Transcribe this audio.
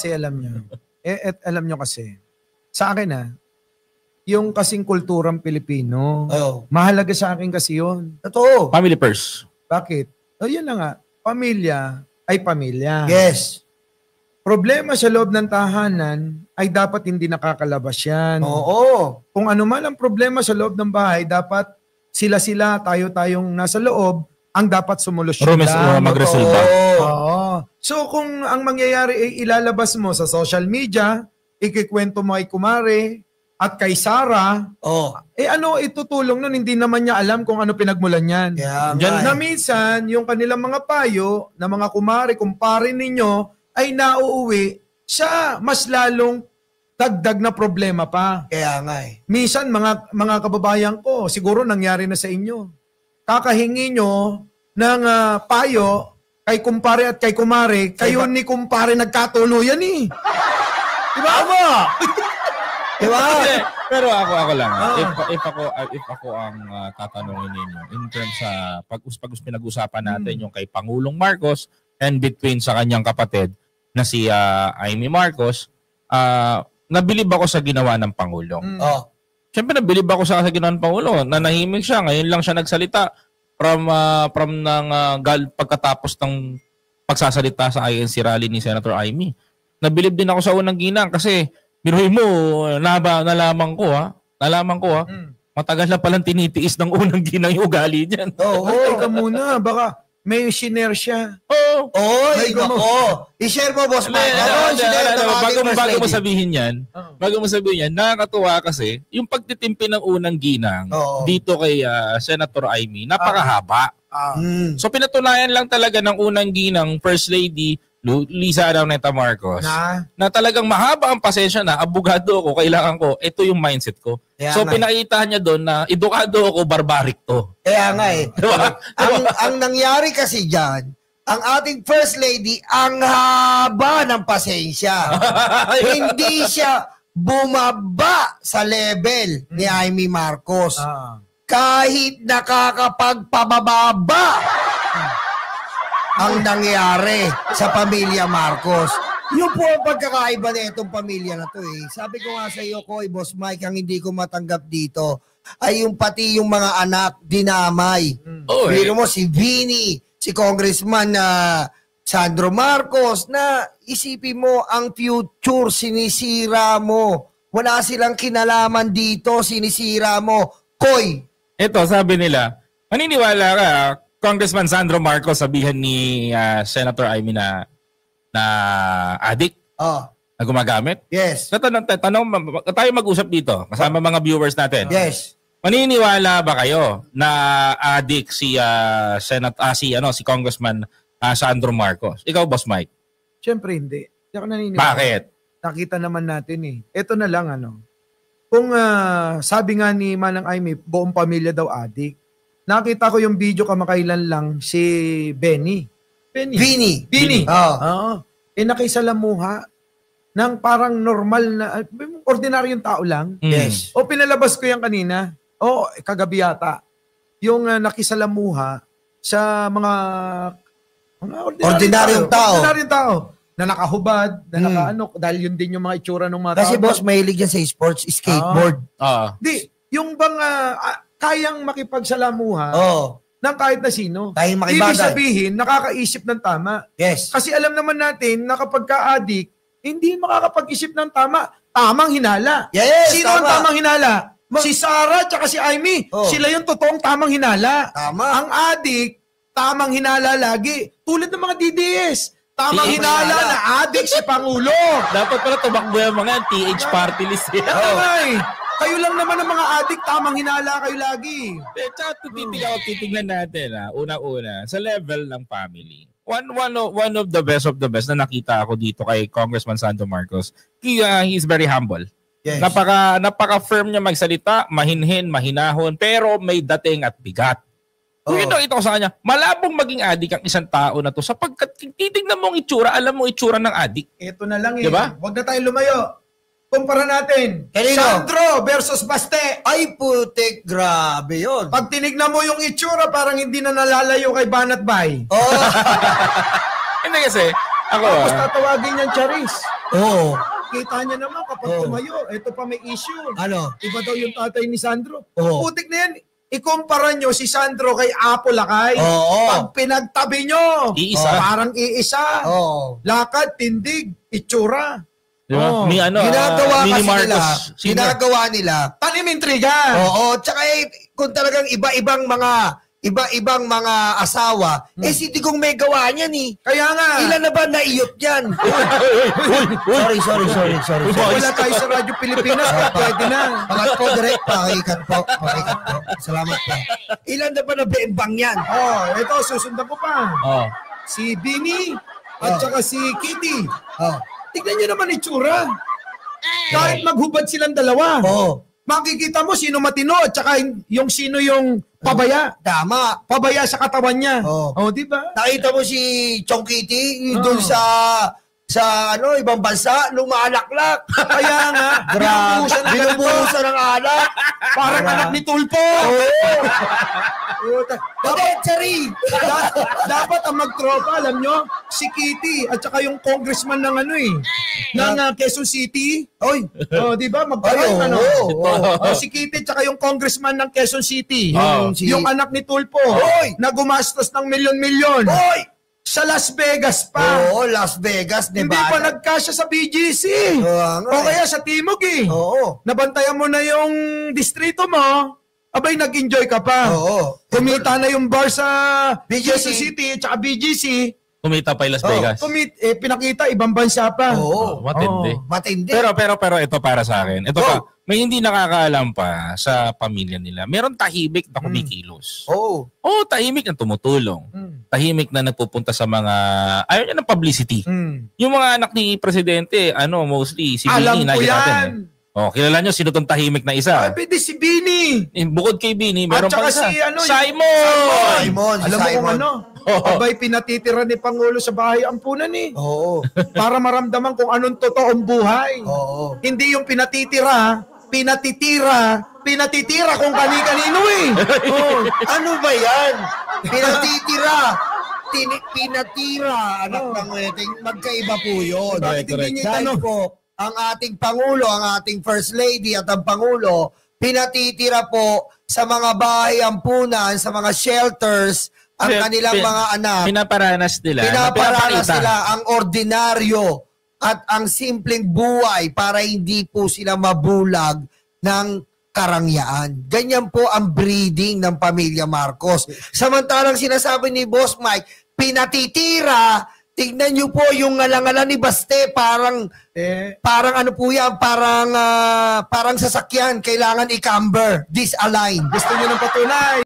kasi alam nyo. Alam nyo kasi, sa akin yung kasing kulturang Pilipino, mahalaga sa akin kasi yun. Totoo. Family first. Bakit? Yun na nga, pamilya ay pamilya. Yes. Problema sa loob ng tahanan ay dapat hindi nakakalabas yan. Oo. Kung ano man ang problema sa loob ng bahay, dapat sila-sila, tayo-tayong nasa loob, ang dapat sumolusyon lang. Magresolba. Oo. So kung ang mangyayari ay ilalabas mo sa social media, ikikwento mo kay Kumare at kay Sarah, ano itutulong nun? Hindi naman niya alam kung ano pinagmulan yan. Diyan na minsan, yung kanilang mga payo na mga kumare, kumpare ninyo, ay nauuwi sa mas lalong dagdag na problema pa. Kaya nga Minsan, mga kababayan ko, siguro nangyari na sa inyo. Kakahingi nyo ng payo kay kumpare at kay kumare, kayo ni kumpare nagkatuluyan Diba? Diba? Pero ako lang. If ako ang tatanungin ninyo in terms sa pag pinag-usapan natin yung kay Pangulong Marcos and between sa kanyang kapatid na si Amy Marcos, nabilib ako sa ginawa ng Pangulong. Siyempre nabilib ako sa ginawa ng Pangulo. Nanahimik siya. Ngayon lang siya nagsalita from pagkatapos ng pagsasalita sa INC rally ni Senator Amy. Nabilib din ako sa unang ginang kasi biruhin mo, nalaman ko matagal na palang tinitiis ng unang ginang yung ugali niyan. Teka muna, baka may share siya. I-share mo, boss Mike. Bago mo sabihin yan, nakakatuwa kasi, yung pagtitimpi ng unang ginang dito kay Senator Amy, napakahaba. So pinatunayan lang talaga ng unang ginang, First Lady, Liza Araneta Marcos, na talagang mahaba ang pasensya na, abogado ako, kailangan ko, ito yung mindset ko. So pinakita niya doon na edukado ako, barbaric to. Kaya nga Diba? ang nangyari kasi dyan, ang ating First Lady, ang haba ng pasensya. Hindi siya bumaba sa level ni Amy Marcos. Kahit nakakapagpababa ang nangyari sa pamilya Marcos. Yung po ang pagkakaiba na itong pamilya na to Sabi ko nga sa iyo, Koy, Boss Mike, ang hindi ko matanggap dito ay yung pati yung mga anak dinamay. Pero mo si Vinny, si Congressman Sandro Marcos, na isipin mo ang future, sinisira mo. Wala silang kinalaman dito, sinisira mo. Koy! Ito, sabi nila, maniniwala ka, Congressman Sandro Marcos, sabihan ni Senator Amy na addict na gumagamit? Yes. Tanong, tayo mag-usap dito kasama mga viewers natin. Yes. Maniniwala ba kayo na addict si Congressman Sandro Marcos? Ikaw, Boss Mike? Siyempre hindi. Hindi ako naniniwala. Bakit? Nakita naman natin Ito na lang Kung sabi nga ni Manang Amy, buong pamilya daw addict. Nakita ko yung video kamakailan lang si Vinny. Nakisalamuha ng parang normal na, ordinaryong tao lang. Yes. Pinalabas ko yan kanina. Kagabi yata. Yung nakisalamuha sa mga ordinaryong tao. Ordinaryong tao. Na nakahubad, na dahil yun din yung mga itsura ng mga tao. Kasi boss, mahilig yan sa sports, skateboard. Di, yung bang kayang makipagsalamuha ng kahit na sino. Ibig sabihin, nakakaisip ng tama. Yes. Kasi alam naman natin na kapag ka-addict, hindi makakapag-isip ng tama. Tamang hinala. Yes, sino ang tamang hinala? Si Sarah at si Amy. Sila yung totoong tamang hinala. Tama. Ang addict, tamang hinala lagi. Tulad ng mga DDS. Tamang hinala na addict si Pangulo. Dapat pala tumakbo yung mga TH party list. Kayo lang naman ang mga addict, tamang hinala kayo lagi. Tsaka titignan natin, una-una, sa level ng family. One of the best na nakita ako dito kay Congressman Sandro Marcos. He's very humble. Yes. Napaka-firm niya magsalita, mahinhin, mahinahon, pero may dating at bigat. Kung ito ko sa kanya, malabong maging addict ang isang tao na to sapagkat titignan mo ang itsura, alam mo itsura ng addict. Ito na lang Diba? Huwag na tayo lumayo. Kumpara natin. Kanino? Sandro versus Baste. Ay putik, grabe yun. Pag tinignan mo yung itsura, parang hindi na nalalayo kay Banat Bay. Hindi kasi, Tapos tatawagin niyang Charis. Oo. Kita niya naman kapag tumayo, ito pa may issue. Ano? Iba daw yung tatay ni Sandro. Oo. Putik na yan. Ikumpara nyo si Sandro kay Apo Lakay. Oo. Pag pinagtabi nyo, Iisa. parang iisa. Oo. Lakad, tindig, itsura. Diba? Ni ano, ginagawa Mini kasi Marcos nila, Sr. ginagawa nila. Tanim intriga. Oo, tsaka kung talagang iba-ibang mga asawa, si Digong may gawa niyan eh. Kaya nga. Ilan na ba naiyot yan? Sorry. Wala tayo sa Radyo Pilipinas, pwede na. Pakat po, direct, pakikat po. Salamat po. Ilan na ba na beembang yan? Ito, susundan ko pa. Si Bini at saka si Kitty. Tignan nyo naman itsura. Kahit maghubad silang dalawa. Makikita mo sino matino at saka yung sino yung pabaya. Tama. Pabaya sa katawan niya. Di ba? Nakita mo si Chong Kitty doon sa ibang bansa, lumalaklak. Kaya nga, binubuhusan ng alak. Parang anak ni Tulpo. Dapat ang magtropa, alam nyo, si Kitty at saka yung congressman ng ng Quezon City. Di ba? Magkaroon si Kitty at saka yung congressman ng Quezon City. Yung anak ni Tulpo na gumastos ng milyon-milyon. Sa Las Vegas pa. Las Vegas, Nevada. Hindi pa nagkasya sa BGC. O kaya sa Timog Nabantayan mo na yung distrito mo. Abay, nag-enjoy ka pa. Kumita na yung bar sa Quezon City at saka BGC. Kumita pa yung Las Vegas. Pinakita, ibang bansa pa. Matindi. Pero ito para sa akin. Ito pa, may hindi nakakaalam pa sa pamilya nila. Meron tahimik na kumikilos. Tahimik na tumutulong. Tahimik na nagpupunta sa mga, ayaw niya ng publicity. Yung mga anak ni Presidente, mostly, si Bini, alam ko yan. Kilala nyo, sino tong tahimik na isa? Pwede si Bini. Bukod kay Bini, meron pa isa. Simon. Alam mo kung abay, pinatitira ni Pangulo sa bahay ampunan para maramdaman kung anong totoong buhay. Hindi yung pinatitira kung kani-kanino Ano ba yan? Pinatira, anak ng wedding, magkaiba po yun. Dahil po, ang ating Pangulo, ang ating First Lady at ang Pangulo, pinatitira po sa mga bahay ampunan, sa mga shelters, ang kanilang mga anak. Pinaparanas nila ang ordinaryo at ang simpleng buhay para hindi po sila mabulag ng karangyaan. Ganyan po ang breeding ng pamilya Marcos. Samantalang sinasabi ni Boss Mike, pinatitira. Tignan niyo po yung ngalangalan ni Baste, parang ano po yan, parang sasakyan, kailangan i-camber, disalign. Gusto niyo ng patunay.